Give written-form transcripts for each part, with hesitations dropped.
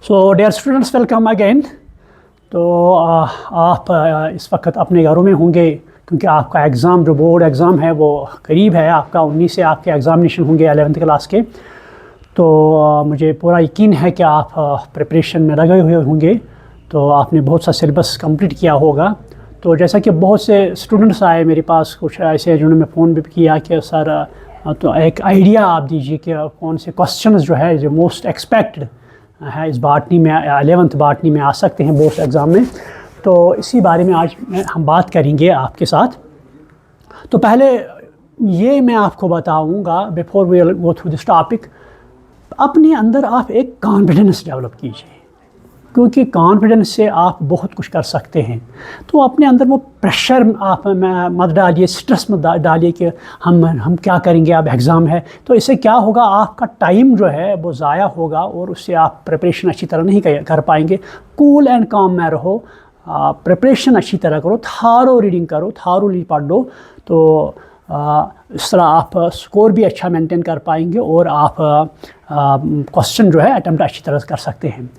सो dear students, welcome again. तो आप इस वक्त अपने घरों में होंगे क्योंकि आपका एग्ज़ाम जो बोर्ड एग्ज़ाम है वो करीब है। आपका 19 से आपके एग्ज़ामिनेशन होंगे 11th क्लास के। तो मुझे पूरा यकीन है कि आप प्रिपरेशन में लगे हुए होंगे। तो आपने बहुत सा सिलेबस कंप्लीट किया होगा। तो जैसा कि बहुत से स्टूडेंट्स आए मेरे पास, कुछ ऐसे जिन्होंने फ़ोन भी किया कि सर तो एक आइडिया आप दीजिए कि कौन से क्वेश्चंस जो है जो मोस्ट एक्सपेक्टेड है इस बाटनी में, 11th बाटनी में आ सकते हैं बोर्ड एग्ज़ाम में। तो इसी बारे में आज हम बात करेंगे आपके साथ। तो पहले ये मैं आपको बताऊंगा before we go through this topic, अपने अंदर आप एक कॉन्फिडेंस डेवलप कीजिए, क्योंकि कॉन्फिडेंस से आप बहुत कुछ कर सकते हैं। तो अपने अंदर वो प्रेशर आप मत डालिए, स्ट्रेस मत डालिए कि हम क्या करेंगे, अब एग्ज़ाम है। तो इससे क्या होगा, आपका टाइम जो है वो ज़ाया होगा और उससे आप प्रिपरेशन अच्छी तरह नहीं कर पाएंगे। कूल एंड काम में रहो, प्रिपरेशन अच्छी तरह करो, थारो रीडिंग करो, थारोली पढ़ लो। तो इस तरह आप स्कोर भी अच्छा मेंटेन कर पाएंगे और आप क्वेश्चन जो है अटेम्प्ट अच्छी तरह से कर सकते हैं।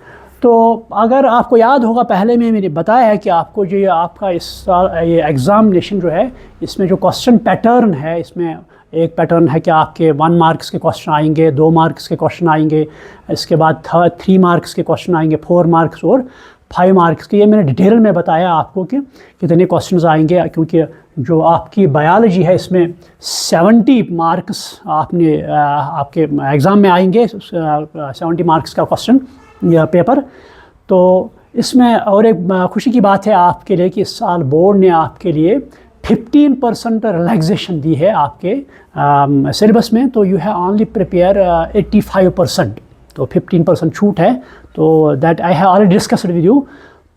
तो अगर आपको याद होगा, पहले मैंने बताया है कि आपको जो ये आपका इस साल ये एग्ज़ामिनेशन जो है, इसमें जो क्वेश्चन पैटर्न है, इसमें एक पैटर्न है कि आपके 1 मार्क्स के क्वेश्चन आएंगे, 2 मार्क्स के क्वेश्चन आएंगे, इसके बाद 3 मार्क्स के क्वेश्चन आएंगे, 4 मार्क्स और 5 मार्क्स के। ये मैंने डिटेल में बताया आपको कि कितने क्वेश्चंस आएंगे, क्योंकि जो आपकी बायोलॉजी है इसमें 70 मार्क्स आपके एग्ज़ाम में आएंगे, 70 मार्क्स का क्वेश्चन या पेपर। तो इसमें और एक खुशी की बात है आपके लिए कि इस साल बोर्ड ने आपके लिए 15% रिलैक्सेशन दी है आपके सिलेबस में। तो यू हैव ओनली प्रिपेयर 85%, तो 15% छूट है। तो that I have already discussed with you.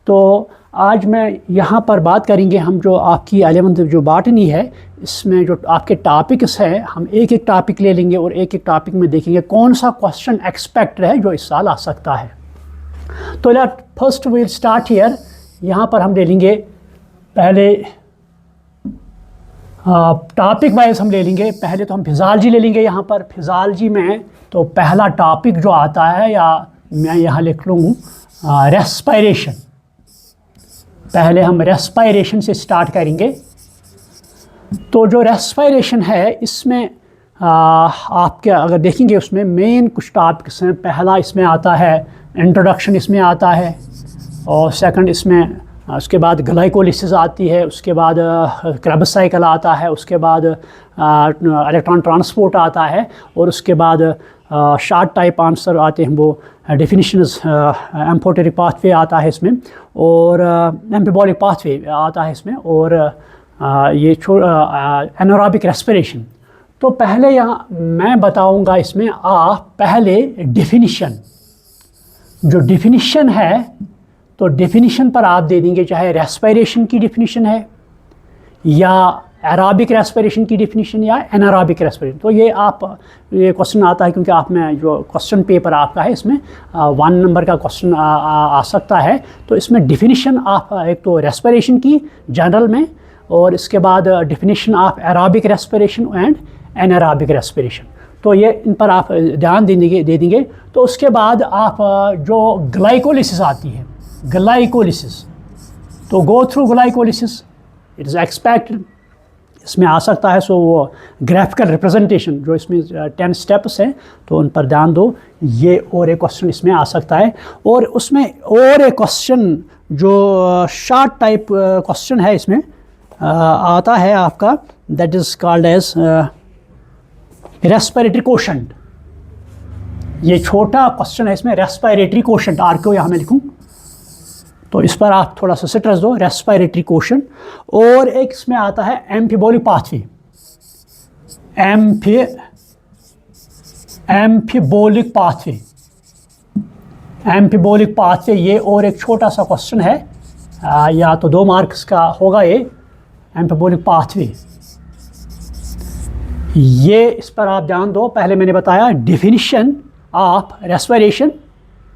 तो आज मैं यहाँ पर बात करेंगे हम जो आपकी 11th जो बाटनी है, इसमें जो आपके टॉपिक्स हैं, हम एक एक टॉपिक ले लेंगे और एक एक टॉपिक में देखेंगे कौन सा क्वेश्चन एक्सपेक्टेड है जो इस साल आ सकता है। तो let first will start here. यहाँ पर हम ले लेंगे पहले टॉपिक वाइज हम ले लेंगे। पहले तो हम फिज़ियोलॉजी ले लेंगे। यहाँ पर फिज़ियोलॉजी में तो पहला टॉपिक जो आता है, या मैं यहाँ लिख लूँ रेस्पिरेशन। पहले हम रेस्पिरेशन से स्टार्ट करेंगे। तो जो रेस्पिरेशन है इसमें आपके अगर देखेंगे उसमें मेन कुछ टॉपिक्स हैं। पहला इसमें आता है इंट्रोडक्शन, इसमें आता है, और सेकंड इसमें उसके बाद ग्लाइकोलिसिस आती है, उसके बाद क्रेब्स साइकिल आता है, उसके बाद इलेक्ट्रॉन ट्रांसपोर्ट आता है, और उसके बाद शॉर्ट टाइप आंसर आते हैं, वो डेफिनेशंस, एम्फोटेरिक पाथवे आता है इसमें, और एम्फिबॉलिक पाथवे आता है इसमें, और ये एनारोबिक रेस्पिरेशन। तो पहले यहाँ मैं बताऊंगा इसमें आप पहले डेफिनिशन, जो डेफिनिशन है तो डेफिनिशन पर आप दे देंगे, चाहे रेस्पिरेशन की डेफिनिशन है या एरोबिक रेस्पिरेशन की डेफिनेशन या एनारोबिक रेस्पिरेशन। तो ये ये क्वेश्चन आता है क्योंकि आप में जो क्वेश्चन पेपर आपका है इसमें 1 नंबर का क्वेश्चन आ सकता है। तो इसमें डेफिनेशन आप एक तो रेस्पिरेशन की जनरल में, और इसके बाद definition of aerobic respiration and anaerobic respiration. तो ये इन पर आप ध्यान दे देंगे। तो उसके बाद आप जो ग्लाइकोलिसिस आती है, ग्लाइकोलिसिस, तो go through glycolysis, it is expected इसमें आ सकता है। सो वो ग्राफिकल रिप्रेजेंटेशन जो इसमें 10 स्टेप्स हैं, तो उन पर ध्यान दो। ये और एक क्वेश्चन इसमें आ सकता है, और उसमें और एक क्वेश्चन जो शॉर्ट टाइप क्वेश्चन है इसमें आता है आपका, that is called as respiratory quotient. ये छोटा क्वेश्चन है इसमें, रेस्पिरेटरी कोशेंट, आर को यहाँ मैं लिखूँ तो इस पर आप थोड़ा सा स्ट्रेस दो, रेस्पिरेटरी कोशेंट। और एक इसमें आता है एम्फिबॉलिक पाथवे, एम्फिबॉलिक पाथवे, एम्फिबॉलिक पाथवे। ये और एक छोटा सा क्वेश्चन है, या तो 2 मार्क्स का होगा ये एम्फिबॉलिक पाथवे। ये इस पर आप ध्यान दो। पहले मैंने बताया डेफिनिशन ऑफ रेस्पिरेशन,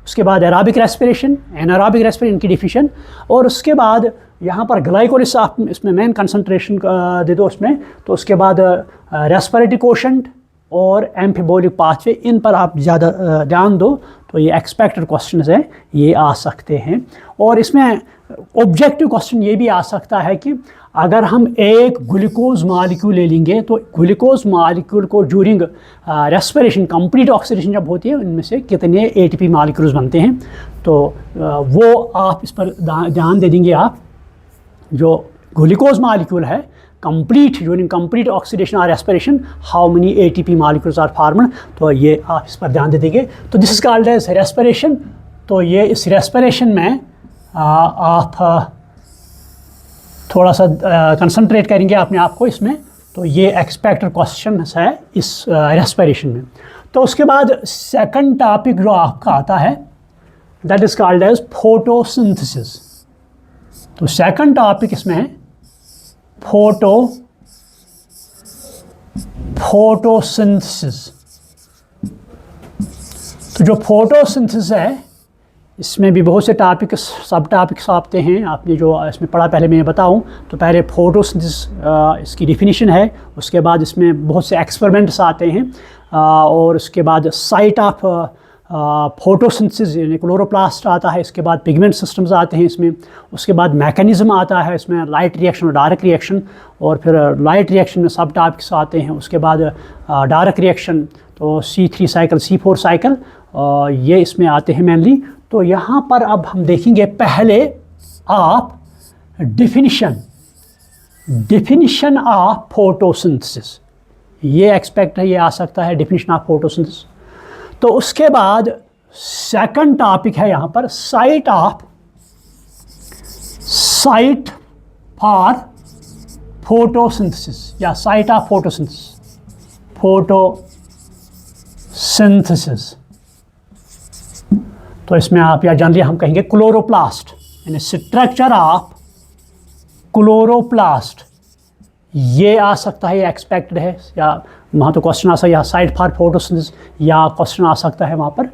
उसके बाद एरोबिक रेस्पिरेशन, एनारोबिक रेस्पिरेशन की डेफिनेशन, और उसके बाद यहाँ पर ग्लाइकोलिसिस आप इसमें मेन कंसंट्रेशन दे दो उसमें। तो उसके बाद रेस्पिरेटरी कोशेंट, और एम्फिबोलिक पाथवे, इन पर आप ज़्यादा ध्यान दो तो ये एक्सपेक्टेड क्वेश्चन है, ये आ सकते हैं। और इसमें ऑब्जेक्टिव क्वेश्चन ये भी आ सकता है कि अगर हम एक ग्लूकोज मालिक्यूल ले लेंगे तो ग्लूकोज मालिक्यूल को ड्यूरिंग रेस्पिरेशन, कंप्लीट ऑक्सीडेशन जब होती है, उनमें से कितने एटीपी मालिक्यूल्स बनते हैं। तो वो आप इस पर ध्यान दे देंगे। आप जो ग्लूकोज मालिक्यूल है, कंप्लीट ड्यूरिंग कंप्लीट ऑक्सीडेशन और respiration, how many ATP molecules are formed, तो ये आप इस पर ध्यान दे देंगे। तो this is called as respiration. तो ये इस रेस्पिरेशन में आप थोड़ा सा कंसंट्रेट करेंगे अपने आप को इसमें। तो ये एक्सपेक्टेड क्वेश्चन है इस रेस्पिरेशन में। तो उसके बाद सेकंड टॉपिक जो आपका आता है, that is called as photosynthesis. तो सेकंड टॉपिक इसमें है फोटोसिंथेसिस। तो जो फोटोसिंथेसिस है, इसमें भी बहुत से टॉपिक्स, सब टॉपिक्स आते हैं। आपने जो इसमें पढ़ा, पहले मैं बताऊं तो पहले फोटोसिंथेसिस इसकी डिफिनीशन है, उसके बाद इसमें बहुत से एक्सपेरिमेंट्स आते हैं, और उसके बाद साइट ऑफ फोटोसिंथेसिस यानी क्लोरोप्लास्ट आता है, इसके बाद पिगमेंट सिस्टम्स आते हैं इसमें, उसके बाद मैकेनिज्म आता है इसमें, लाइट रिएक्शन और डार्क रिएक्शन, और फिर लाइट रिएक्शन में सब टॉपिक्स आते हैं। उसके बाद डार्क रिएक्शन, तो C3 साइकिल, C4 साइकिल, ये इसमें आते हैं मेनली। तो यहाँ पर अब हम देखेंगे पहले आप डिफिनीशन ऑफ फोटोसिंथेसिस, ये एक्सपेक्ट है, ये आ सकता है डिफिनीशन ऑफ फोटोसिंथेसिस। तो उसके बाद सेकंड टॉपिक है यहाँ पर साइट फॉर फोटोसिंथेसिस या साइट ऑफ फोटोसिंथेसिस। तो इसमें आप या जनरली हम कहेंगे क्लोरोप्लास्ट, यानी स्ट्रक्चर ऑफ क्लोरोप्लास्ट, ये आ सकता है, ये एक्सपेक्टेड है। या वहाँ तो क्वेश्चन आ सकता है या साइट फॉर फोटोसिंथेसिस, या क्वेश्चन आ सकता है वहाँ पर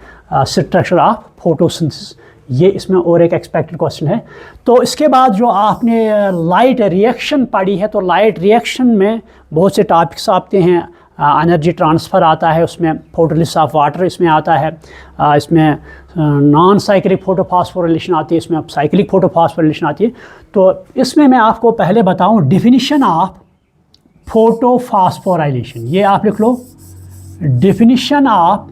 स्ट्रक्चर ऑफ फोटोसिंथेसिस, ये इसमें और एक एक्सपेक्टेड क्वेश्चन है। तो इसके बाद जो आपने लाइट रिएक्शन पढ़ी है, तो लाइट रिएक्शन में बहुत से टॉपिक्स आते हैं। एनर्जी ट्रांसफ़र आता है, उसमें फोटोलिसिस ऑफ वाटर इसमें आता है, इसमें नॉन साइक्लिक फोटोफॉस्फोराइलेशन आती है, इसमें साइक्लिक फोटोफॉस्फोराइलेशन आती है। तो इसमें मैं आपको पहले बताऊं डिफिनीशन ऑफ फोटोफॉस्फोराइलेशन, ये आप लिख लो, डिफिनीशन ऑफ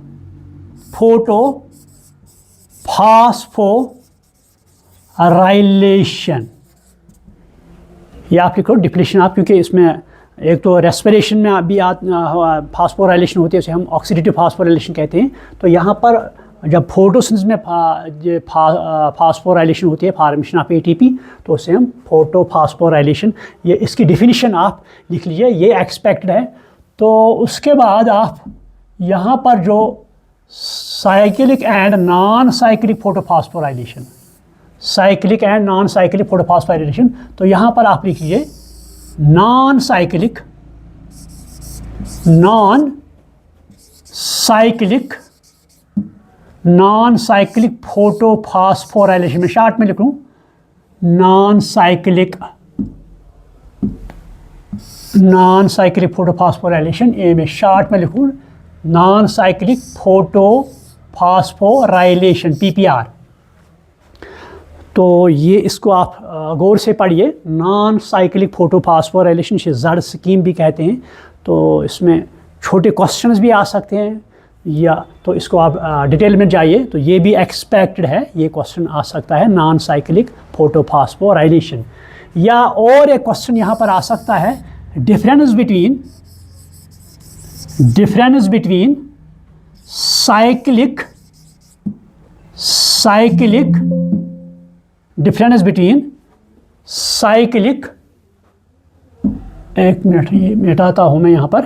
फोटोफॉस्फोराइलेशन, ये आप लिख लो डिफिनीशन ऑफ, क्योंकि इसमें एक तो रेस्पिरेशन में भी फास्फोराइलेशन होती है, उसे हम ऑक्सीडेटिव फास्फोराइलेशन कहते हैं। तो यहाँ पर जब फोटोसिंथेसिस में फास्फोराइलेशन होती है, फॉर्मेशन ऑफ एटीपी, तो उसे हम फोटोफॉस्फोराइलेशन, ये इसकी डिफिनीशन आप लिख लीजिए, ये एक्सपेक्टेड है। तो उसके बाद आप यहाँ पर जो cyclic and non cyclic photophosphorylation, cyclic and non cyclic photophosphorylation, तो यहाँ पर आप लिख लीजिए नॉन साइक्लिक फोटोफॉस्फोराइलेशन, में शॉर्ट में लिख लूँ नॉन साइक्लिक फोटोफॉस्फोराइलेशन, ए में शॉर्ट में लिखूँ नॉन साइक्लिक फोटोफॉस्फोराइलेशन, PPR। तो ये इसको आप गौर से पढ़िए, नॉन साइक्लिक फोटोफॉस्फोराइलेशन, इसे ज़ड स्कीम भी कहते हैं। तो इसमें छोटे क्वेश्चंस भी आ सकते हैं, या तो इसको आप डिटेल में जाइए, तो ये भी एक्सपेक्टेड है, ये क्वेश्चन आ सकता है नॉन साइक्लिक फोटोफॉस्फोराइलेशन। या और एक क्वेश्चन यहाँ पर आ सकता है, डिफरेंस बिटवीन साइक्लिक एक मिनट ये मिटाता हूँ मैं यहाँ पर,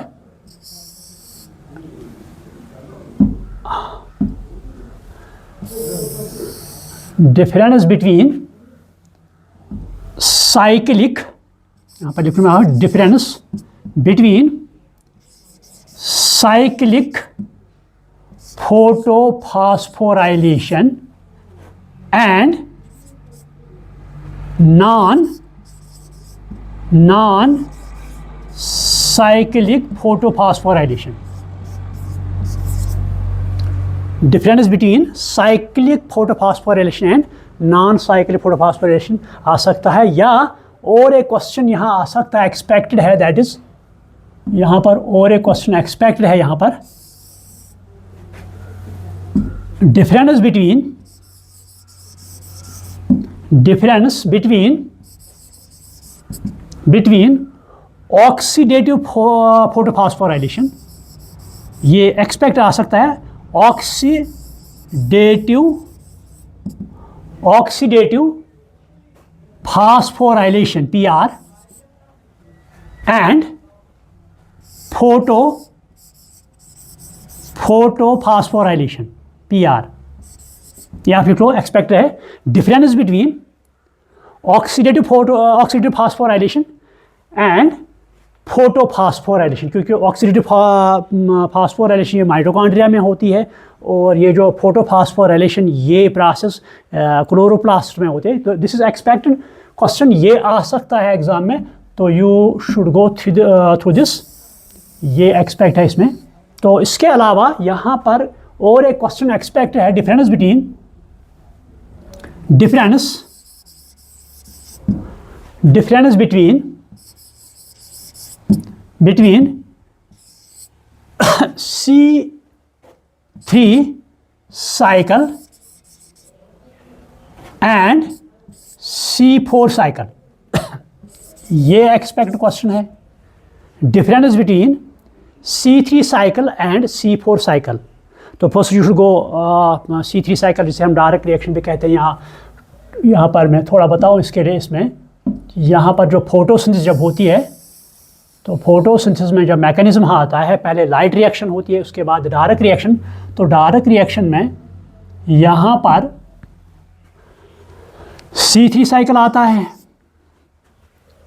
डिफरेंस बिटवीन साइक्लिक, यहाँ पर लिखूँ मैं difference between cyclic photophosphorylation and non cyclic photophosphorylation. Difference between cyclic photophosphorylation and non cyclic photophosphorylation आ सकता है, या और एक क्वेश्चन यहाँ आ सकता है एक्सपेक्टेड है, दैट इज यहाँ पर और एक क्वेश्चन एक्सपेक्टेड है यहाँ पर, डिफरेंस बिटवीन ऑक्सीडेटिव फोटोफॉस्फोराइलेशन, ये एक्सपेक्ट आ सकता है oxidative phosphorylation PR and photophosphorylation PR, या फिर तो एक्सपेक्ट है difference between oxidative phosphorylation and photophosphorylation, क्योंकि ऑक्सीडेटिव फास्फोराइलेशन ये माइटोकॉन्ड्रिया में होती है, और ये जो फोटोफॉस्फोराइलेशन ये प्रोसेस क्लोरोप्लास्ट में होते हैं। तो दिस इज एक्सपेक्टेड क्वेश्चन, ये आ सकता है एग्जाम में, तो you should go through this, ये एक्सपेक्ट है इसमें। तो इसके अलावा यहाँ पर और एक क्वेश्चन एक्सपेक्ट है, difference between C3 cycle and C4 cycle, ये एक्सपेक्ट क्वेश्चन है, difference between C3 cycle and C4 cycle. तो first you should go C3 cycle, जिसे हम डायरेक्ट रिएक्शन भी कहते हैं। यहाँ पर मैं थोड़ा बताऊँ इसके लिए, इसमें यहाँ पर जो फोटोसिंथेसिस जब होती है, तो फोटोसिंथेसिस में जब मैकेनिज्म आता है, पहले लाइट रिएक्शन होती है, उसके बाद डायरेक्ट रिएक्शन। तो डायरेक्ट रिएक्शन में यहाँ पर C3 साइकिल आता है,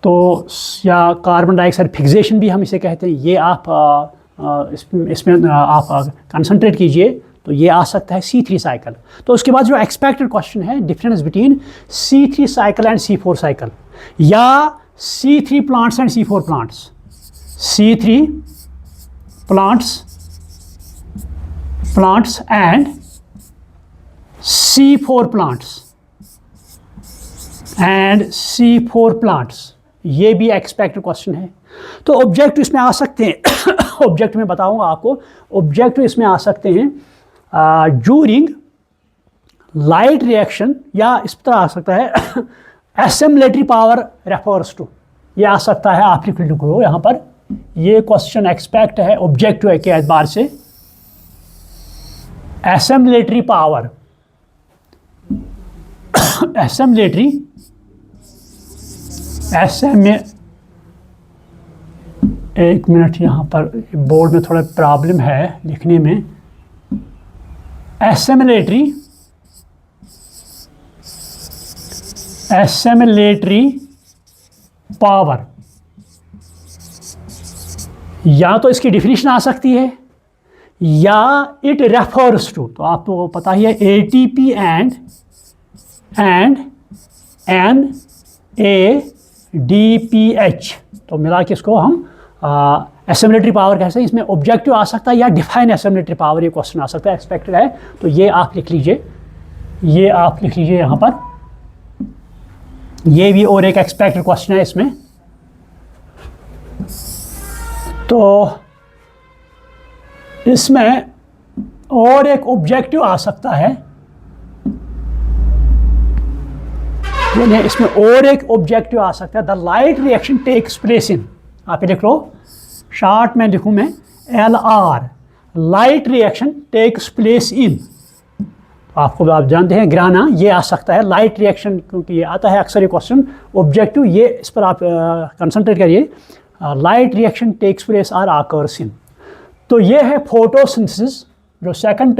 तो या कार्बन डाइऑक्साइड फिक्सेशन भी हम इसे कहते हैं, ये आप इसमें आप कंसंट्रेट कीजिए, तो ये आ सकता है C3 साइकिल। तो उसके बाद जो एक्सपेक्टेड क्वेश्चन है, difference between C3 cycle and C4 cycle, या C3 plants and C4 plants, C3 plants and C4 plants, ये भी एक्सपेक्टेड क्वेश्चन है। तो ऑब्जेक्टिव इसमें आ सकते हैं ऑब्जेक्टिव में बताऊंगा आपको, ऑब्जेक्टिव इसमें आ सकते हैं ड्यूरिंग लाइट रिएक्शन, या इस तरह आ सकता है एसेम्बलेटरी पावर रेफर्स टू, ये आ सकता है, आप लिख लो यहाँ पर, ये क्वेश्चन एक्सपेक्ट है ऑब्जेक्टिव के एतबार से, एसेम्बलेटरी पावर एक मिनट, यहाँ पर बोर्ड में थोड़ा प्रॉब्लम है लिखने में, एसेम्बलेटरी पावर, या तो इसकी डिफिनीशन आ सकती है, या इट रेफर्स टू, तो आपको पता ही है ATP एंड NADPH, तो मिला के इसको हम एसेम्बलेटरी पावर कहते हैं। इसमें ऑब्जेक्टिव आ सकता है या डिफाइन एसेम्बलेटरी पावर, ये क्वेश्चन आ सकता है, एक्सपेक्टेड है, तो ये आप लिख लीजिए, यहाँ पर, ये भी और एक एक्सपेक्टेड क्वेश्चन है इसमें। तो इसमें और एक ऑब्जेक्टिव आ सकता है, इसमें और एक ऑब्जेक्टिव आ सकता है, the light reaction takes place in, आप लिख लो, शॉर्ट में लिखूं मैं LR, light reaction takes place in, आपको आप जानते हैं ग्राना, ये आ सकता है लाइट रिएक्शन, क्योंकि ये आता है अक्सर ये क्वेश्चन ऑब्जेक्टिव, ये इस पर आप कंसंट्रेट करिए, light reaction takes place or occurs in. तो ये है फोटोसिंथेसिस, जो सेकंड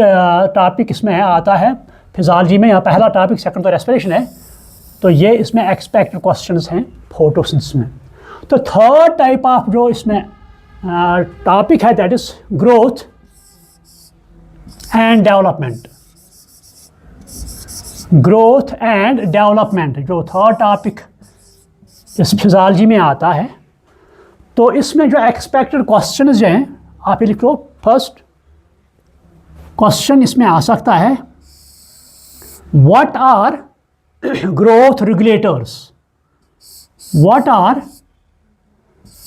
टॉपिक इसमें आता है फिजियोलॉजी में, यहाँ पहला टॉपिक, सेकंड तो रेस्पिरेशन है, तो ये इसमें एक्सपेक्टेड क्वेश्चंस हैं फोटोसिंथेसिस में। तो थर्ड टाइप ऑफ जो इसमें टॉपिक है, that is growth and development, जो थर्ड टॉपिक इस फिजियोलॉजी में आता है। तो इसमें जो एक्सपेक्टेड क्वेश्चंस हैं, आप ये लिखो, फर्स्ट क्वेश्चन इसमें आ सकता है, what are growth regulators, what are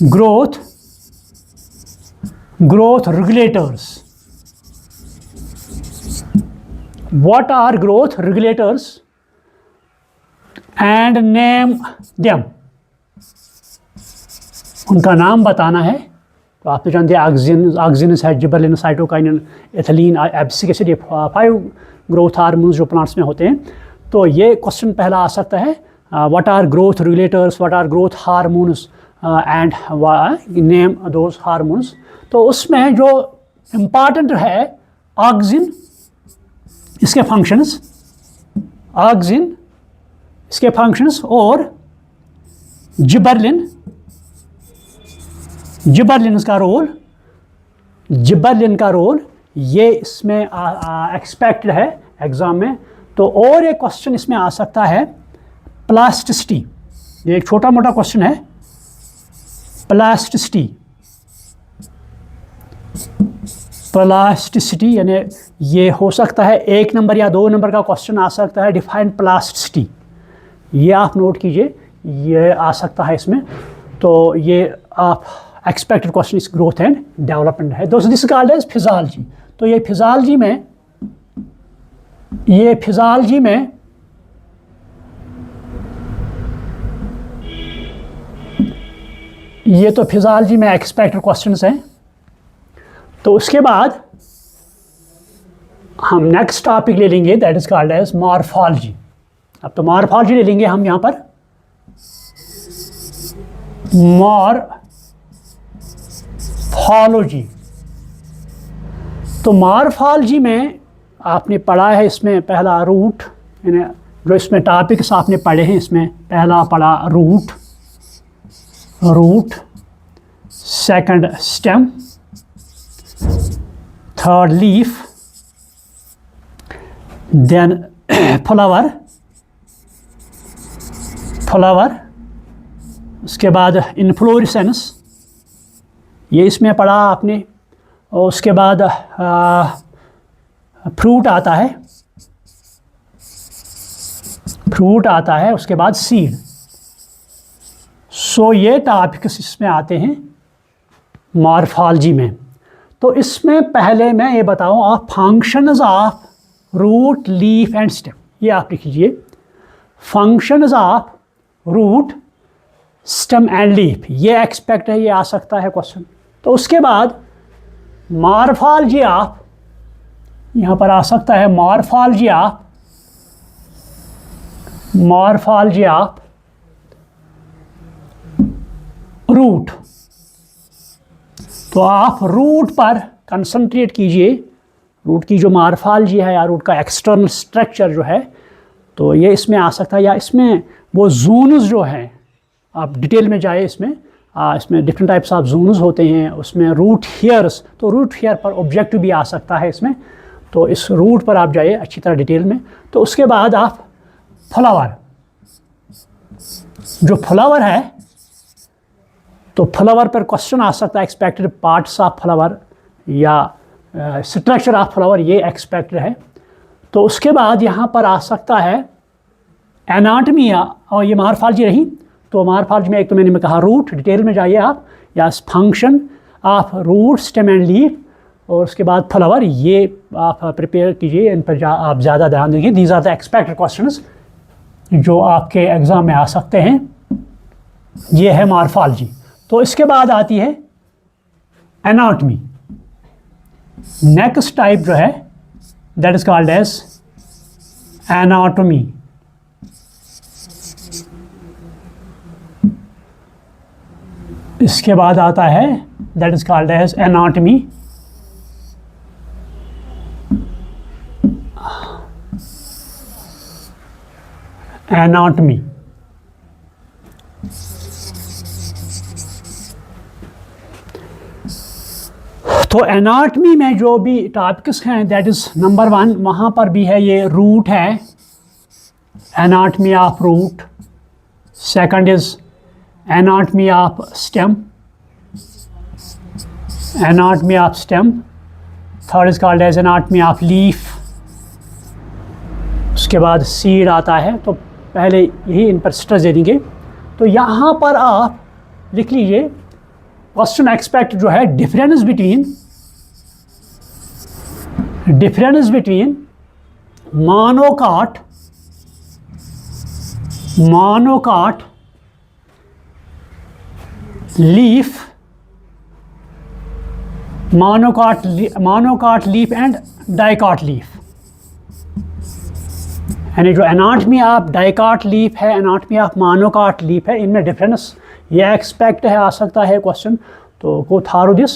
growth regulators, what are growth regulators and name them, उनका नाम बताना है। तो आप तो जानते हैं ऑक्सिनस है, gibberellin, cytokinin, ethylene, abscisic acid, 5 growth hormones जो प्लांट्स में होते हैं। तो ये क्वेश्चन पहला आ सकता है, what are growth regulators, what are growth hormones and name those hormones. तो उसमें जो इम्पॉर्टेंट है ऑक्सिन, इसके फंक्शंस, ऑक्सिन इसके फंक्शंस, और जिबरलिन, जिबरलिन का रोल, जिबरलिन का रोल ये इसमें एक्सपेक्टेड है एग्जाम में। तो और एक क्वेश्चन इसमें आ सकता है प्लास्टिसिटी, ये एक छोटा मोटा क्वेश्चन है, प्लास्टिसिटी, प्लास्टिसिटी यानी ये हो सकता है 1 नंबर या 2 नंबर का क्वेश्चन आ सकता है, डिफाइन प्लास्टिसिटी, ये आप नोट कीजिए, ये आ सकता है इसमें। तो ये आप एक्सपेक्टेड क्वेश्चन इस ग्रोथ एंड डेवलपमेंट है। दोस्तों दिस कॉल्ड एज फिजियोलॉजी। तो ये फिजियोलॉजी में, ये फिजियोलॉजी में ये तो फिजियोलॉजी में एक्सपेक्टेड क्वेश्चंस हैं। तो उसके बाद हम नेक्स्ट टॉपिक ले लेंगे, that is called as morphology. अब तो मॉर्फोलॉजी ले लेंगे हम यहाँ पर, मॉर्फोलॉजी। तो मॉर्फोलॉजी में आपने पढ़ा है, इसमें पहला रूट, यानी जो इसमें टॉपिक्स आपने पढ़े हैं, इसमें पहला पढ़ा root, root, second stem, third leaf, then flower, flower, उसके बाद इन्फ्लोरेसेंस, ये इसमें पढ़ा आपने। और उसके बाद फ्रूट आता है, फ्रूट आता है, उसके बाद सीड। सो ये टॉपिक्स इसमें आते हैं मॉर्फोलॉजी में। तो इसमें पहले मैं ये बताऊं, आप functions of root, leaf and stem, ये आप लिख लीजिए, functions of root, stem and leaf, ये एक्सपेक्ट है, ये आ सकता है क्वेश्चन। तो उसके बाद मॉर्फोलॉजी ऑफ, यहाँ पर आ सकता है morphology of, morphology of root. तो आप रूट पर कंसंट्रेट कीजिए, रूट की जो मॉर्फोलॉजी है या रूट का एक्सटर्नल स्ट्रक्चर जो है, तो ये इसमें आ सकता है। या इसमें वो जोन्स जो हैं, आप डिटेल में जाए, इसमें इसमें डिफरेंट टाइप्स ऑफ जोन्स होते हैं, उसमें रूट हेयर्स, तो रूट हेयर पर ऑब्जेक्टिव भी आ सकता है इसमें। तो इस रूट पर आप जाइए अच्छी तरह डिटेल में। तो उसके बाद आप फ्लावर, जो फ्लावर है, तो फ्लावर पर क्वेश्चन आ सकता है, एक्सपेक्टेड पार्ट्स ऑफ फ्लावर या स्ट्रक्चर ऑफ फ्लावर, ये एक्सपेक्टेड है। तो उसके बाद यहाँ पर आ सकता है एनाटमी, और ये मॉर्फोलॉजी रही। तो मॉर्फोलॉजी में एक तो मैंने कहा रूट, डिटेल में जाइए आप, या function of root, stem and leaf, और उसके बाद फ्लावर, ये आप प्रिपेयर कीजिए, इन पर आप ज़्यादा ध्यान देंगे। These are the expected questions जो आपके एग्ज़ाम में आ सकते हैं। ये है मॉर्फोलॉजी। तो इसके बाद आती है एनाटमी। नेक्स्ट टाइप जो है that is called as anatomy. इसके बाद आता है that is called as anatomy. Anatomy तो एनाटॉमी में जो भी टॉपिक्स हैं दैट इज नंबर 1, वहाँ पर भी है ये रूट है, anatomy of root. Second is anatomy of stem, anatomy of stem. Third is called as anatomy of leaf, उसके बाद सीड आता है। तो पहले यही इन पर स्ट्रेस दे देंगे। तो यहाँ पर आप लिख लीजिए क्वेश्चन एक्सपेक्ट जो है difference between monocot leaf and dicot leaf, यानी जो एनाटमी ऑफ डाइकाट लीफ है, एनाटमी ऑफ मोनोकाट लीफ है, इनमें डिफरेंस ये एक्सपेक्ट है आ सकता है क्वेश्चन। तो गो थारो दिस।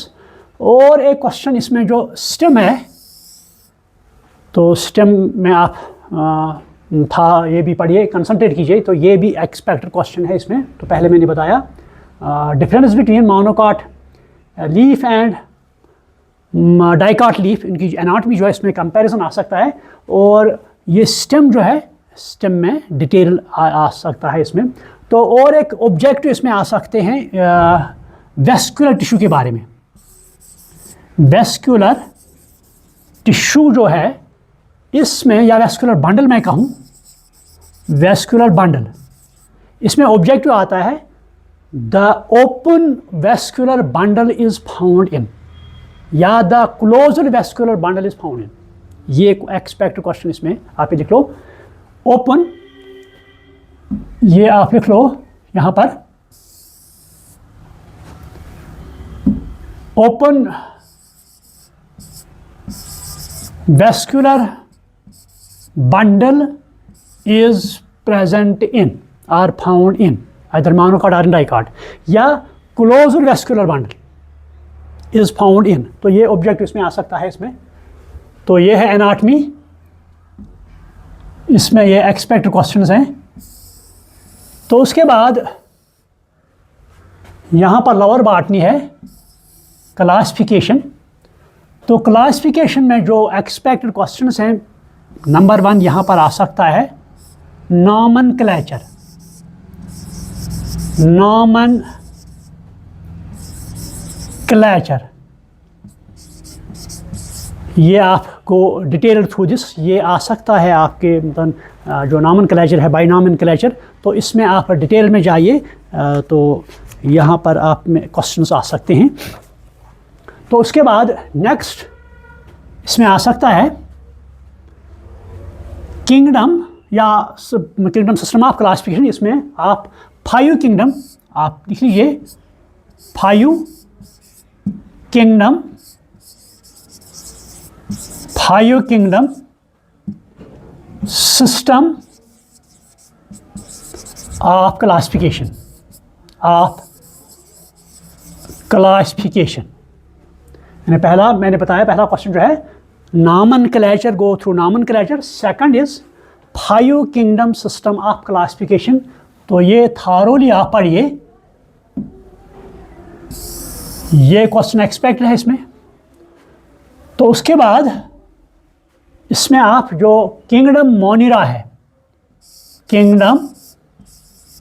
और एक क्वेश्चन इसमें जो स्टेम है, तो स्टेम में आप था ये भी पढ़िए, कंसंट्रेट कीजिए। तो ये भी एक्सपेक्टेड क्वेश्चन है इसमें। तो पहले मैंने बताया difference between monocot leaf and dicot leaf, इनकी एनाटमी जो है इसमें कंपैरिजन आ सकता है। और ये स्टेम जो है, स्टेम में डिटेल आ सकता है इसमें। तो और एक ऑब्जेक्टिव इसमें आ सकते हैं वेस्कुलर टिश्यू के बारे में। वेस्कुलर टिश्यू जो है इसमें, या वेस्कुलर बंडल मैं कहूँ, वेस्कुलर बंडल, इसमें ऑब्जेक्टिव आता है the open vascular bundle is found in, या the closed vascular bundle is found in. ये एक्सपेक्ट क्वेश्चन इसमें आप लिख लो। ओपन, ये आप लिख लो यहाँ पर, open vascular bundle is present in are found in either monocot और डाइकाट, या closed vascular bundle is found इन। तो ये ऑब्जेक्ट इसमें आ सकता है इसमें। तो ये है एनाटमी, इसमें ये एक्सपेक्ट क्वेश्चंस हैं। तो उसके बाद यहाँ पर लोअर बॉटनी है क्लासिफिकेशन। तो क्लासिफिकेशन में जो एक्सपेक्टेड क्वेश्चंस हैं, नंबर 1 यहाँ पर आ सकता है नॉमेनक्लेचर। ये आपको डिटेल थ्रू दिस ये आ सकता है आपके, मतलब जो नॉमेनक्लेचर है, बाय नॉमेनक्लेचर। तो इसमें आप डिटेल में जाइए, तो यहाँ पर आप में क्वेश्चंस आ सकते हैं। तो उसके बाद नेक्स्ट इसमें आ सकता है किंगडम या किंगडम सिस्टम ऑफ क्लासिफिकेशन। इसमें आप 5 किंगडम आप लिख लीजिए, 5 किंगडम सिस्टम ऑफ क्लासिफिकेशन, यानी पहला मैंने बताया, पहला क्वेश्चन जो है nomenclature, go through nomenclature. Second is 5 kingdom system of classification. तो ये थारोली आप पढ़िए, ये क्वेश्चन एक्सपेक्टेड है इसमें। तो उसके बाद इसमें आप जो किंगडम मोनिरा है, किंगडम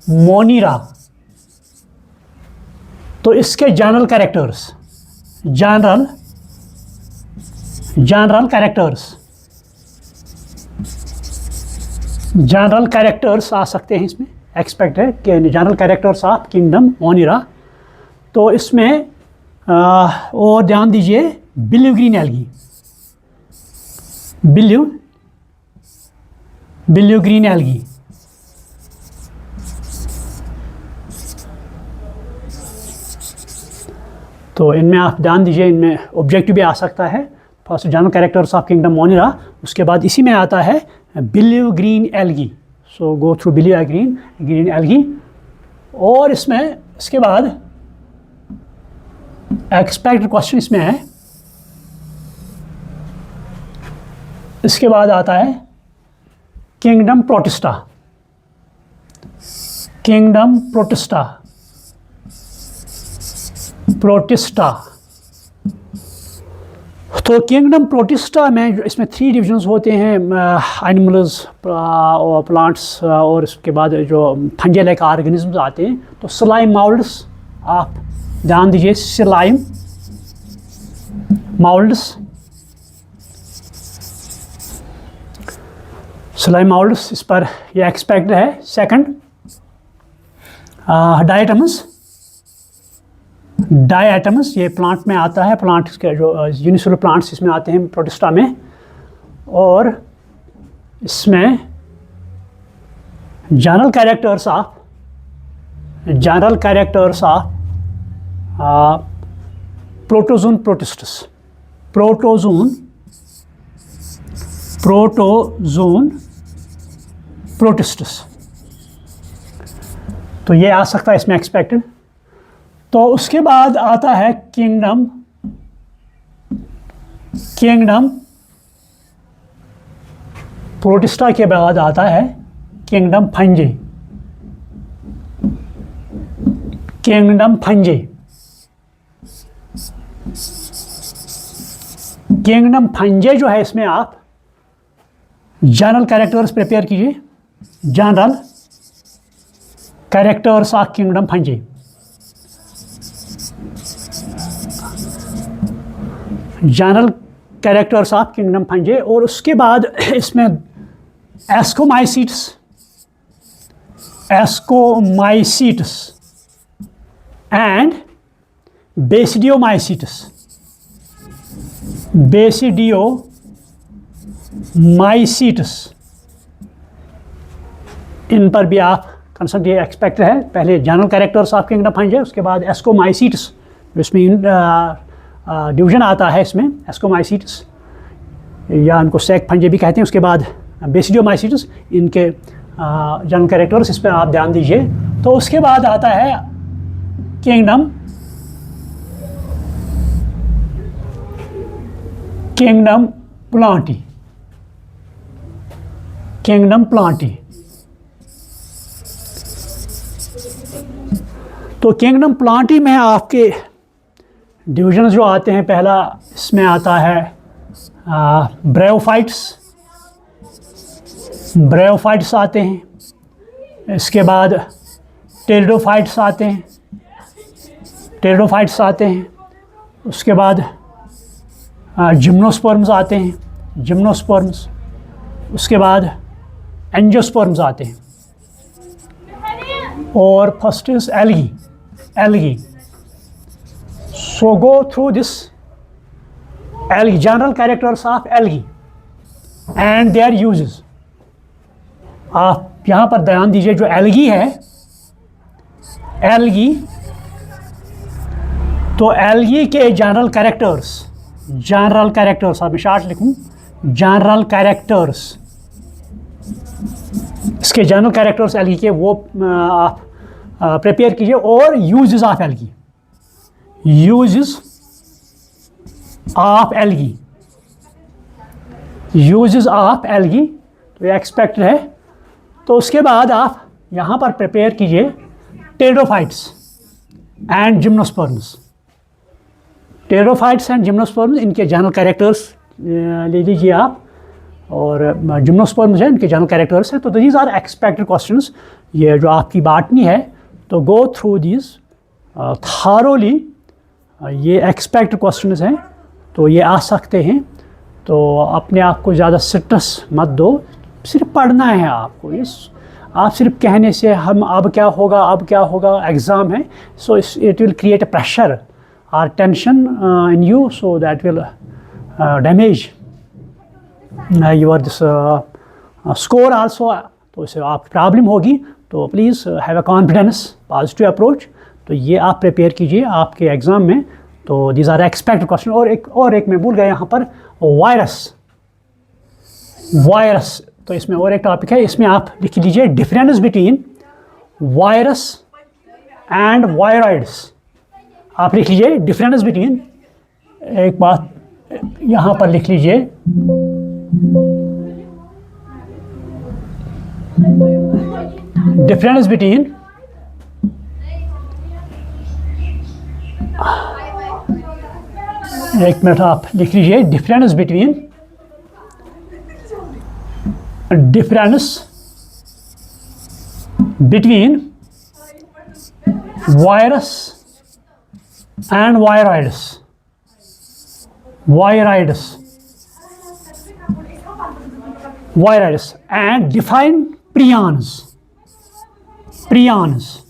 मोनिरा, तो इसके जनरल कैरेक्टर्स आ सकते हैं इसमें। एक्सपेक्ट है कि जनरल कैरेक्टर्स ऑफ किंगडम मोनिरा। तो इसमें और ध्यान दीजिए blue green algae, blue green algae, तो इनमें आप ध्यान दीजिए, इनमें ऑब्जेक्टिव भी आ सकता है। First general characters of kingdom Monera, उसके बाद इसी में आता है blue green algae. So go through blue green algae. और इसमें इसके बाद एक्सपेक्टेड क्वेश्चन इसमें है, इसके बाद आता है किंगडम प्रोटिस्टा, तो किंगडम प्रोटिस्टा में इसमें 3 डिविजन्स होते हैं, एनिमल्स और प्लांट्स, और इसके बाद जो फंजल लाइक ऑर्गेनिजम्स आते हैं। तो स्लाइम माउल्ड्स आप ध्यान दीजिए, स्लाइम माउल्ड्स, स्लाइम मोल्ड्स, इस पर ये एक्सपेक्टेड है। सेकंड, डायटमस, डायटमस ये प्लांट में आता है, प्लांट के जो यूनिसेलुलर प्लांट्स इसमें आते हैं प्रोटिस्टा में, और इसमें general characters of protozoan protists, protozoan protists, तो ये आ सकता है इसमें एक्सपेक्टेड। तो उसके बाद आता है किंगडम प्रोटिस्टा के बाद आता है किंगडम फंजी। किंगडम फंजे जो है, इसमें आप जनरल कैरेक्टर्स प्रिपेयर कीजिए, general characters of kingdom fungi. General characters of kingdom फंजे, और उसके बाद इसमें एस्कोमाइसीट्स एंड बेसिडियोमाइसीट्स, इन पर भी आप कंसर्न ये एक्सपेक्ट है। पहले जनरल कैरेक्टर्स ऑफ किंगडम फंजे, उसके बाद एस्कोमाइसीट्स, इसमें डिवीजन आता है इसमें, एस्कोमाइसीट्स या इनको सैक फंजे भी कहते हैं। उसके बाद बेसिडियोमाइसीट्स, इनके जनरल कैरेक्टर्स, इस पर आप ध्यान दीजिए। तो उसके बाद आता है किंगडम प्लांटी। तो किंगडम प्लांटी में आपके डिवीजन जो आते हैं, पहला इसमें आता है ब्रेओफाइट्स आते हैं, इसके बाद टेरिडोफाइट्स आते हैं, उसके बाद जिम्नोस्पर्म्स आते हैं, उसके बाद एंजियोस्पर्म्स आते हैं, और first is algae. So go through this algae, general characters of algae and their uses. आप यहाँ पर ध्यान दीजिए, जो एल्गी है, तो एल्गी के जनरल कैरेक्टर्स आप मैं शार्ट लिखूँ, जनरल कैरेक्टर्स, इसके जनरल कैरेक्टर्स एल्गी के वो आप प्रिपेयर कीजिए। और uses of algae, uses of algae, तो ये एक्सपेक्टेड है। तो उसके बाद आप यहाँ पर प्रिपेयर कीजिए टेरिडोफाइट्स एंड जिम्नोस्पर्म्स। इनके जनरल कैरेक्टर्स ले लीजिए आप, और जिम्नोस्पर्म्स हैं, इनके जनरल कैरेक्टर्स हैं। तो दीज आर एक्सपेक्टेड क्वेश्चंस। ये जो आपकी बाटनी है, तो गो थ्रू दीज थारोली, ये एक्सपेक्टेड क्वेश्चंस हैं, तो ये आ सकते हैं। तो अपने आप को ज़्यादा स्ट्रेस मत दो, सिर्फ पढ़ना है आपको। आप सिर्फ कहने से हम अब क्या होगा एग्ज़ाम है, so it will create a pressure और tension in you, so that will damage your this score also. तो इससे आप प्रॉब्लम होगी। तो please have a confidence, positive approach. तो ये आप प्रिपेयर कीजिए आपके एग्ज़ाम में। तो दीज आर एक्सपेक्टेड क्वेश्चन। और एक मैं भूल गया यहाँ पर, वायरस। तो इसमें और एक टॉपिक है, इसमें आप लिख लीजिए difference between virus and viroids. आप लिख लीजिए डिफरेंस बिटवीन, एक बात यहाँ पर लिख लीजिए, डिफरेंस बिटवीन एक मिनट आप लिख लीजिए, difference between virus and voirides, and define prions. Prions.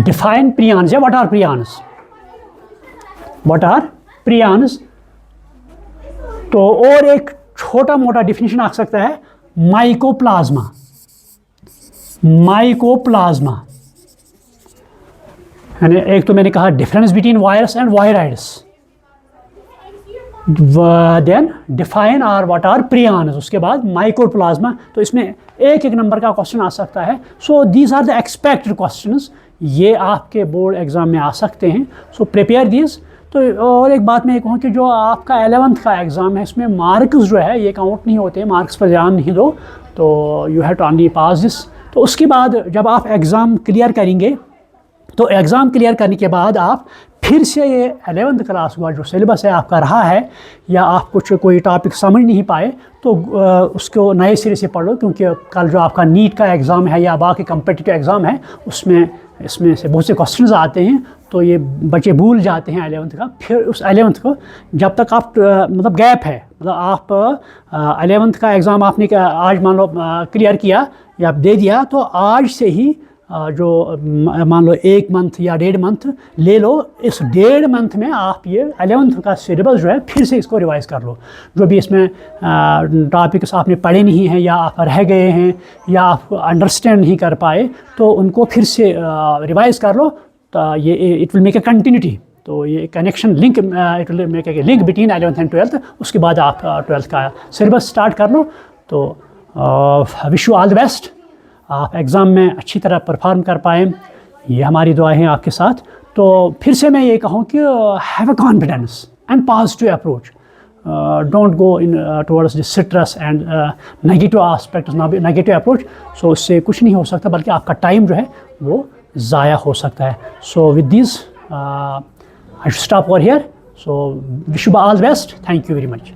Define prions. Yeah, what are prions? What are prions? तो और एक छोटा मोटा डिफिनेशन आ सकता है माइकोप्लाज्मा. माइकोप्लाज्मा यानी एक तो मैंने कहा difference between virus and viroids, then define or what are prions, उसके बाद माइकोप्लाज्मा. तो इसमें एक एक नंबर का क्वेश्चन आ सकता है. So these are the expected questions, ये आपके बोर्ड एग्जाम में आ सकते हैं. So prepare these. तो और एक बात मैं ये कहूँ कि जो आपका 11th का एग्ज़ाम है इसमें मार्क्स जो है ये काउंट नहीं होते, मार्क्स पर ध्यान नहीं दो. तो you have to only pass this. तो उसके बाद जब आप एग्ज़ाम क्लियर करेंगे तो एग्ज़ाम क्लियर करने के बाद आप फिर से ये 11th क्लास का जो सिलेबस है आपका रहा है, या आप कुछ कोई टॉपिक समझ नहीं पाए तो उसको नए सिरे से पढ़ लो, क्योंकि कल जो आपका नीट का एग्ज़ाम है या बाकी कम्पिटिटिव एग्ज़ाम है उसमें इसमें से बहुत से क्वेश्चंस आते हैं. तो ये बच्चे भूल जाते हैं 11th का. फिर उस 11th को जब तक आप मतलब गैप है, मतलब आप 11th का एग्ज़ाम आपने आज मान लो क्लियर किया या आप दे दिया, तो आज से ही जो मान लो 1 मंथ या 1.5 मंथ ले लो. इस 1.5 मंथ में आप ये 11th का सिलेबस जो है फिर से इसको रिवाइज़ कर लो. जो भी इसमें टॉपिक्स आपने पढ़े नहीं हैं या आप रह गए हैं या आप अंडरस्टैंड नहीं कर पाए तो उनको फिर से रिवाइज़ कर लो. तो ये it will make a continuity. तो ये connection link, it will make a link between 11th and 12th. उसके बाद आप 12th का सिलेबस स्टार्ट कर लो. तो wish you all the best. आप एग्ज़ाम में अच्छी तरह परफॉर्म कर पाएँ, ये हमारी दुआएं हैं आपके साथ. तो फिर से मैं ये कहूँ कि have a confidence and positive approach. Don't go in towards this stress and negative aspects, negative approach. So उससे कुछ नहीं हो सकता, बल्कि आपका टाइम जो है वो ज़ाया हो सकता है. So with this I should stop over here. So wish you all the best. Thank you very much.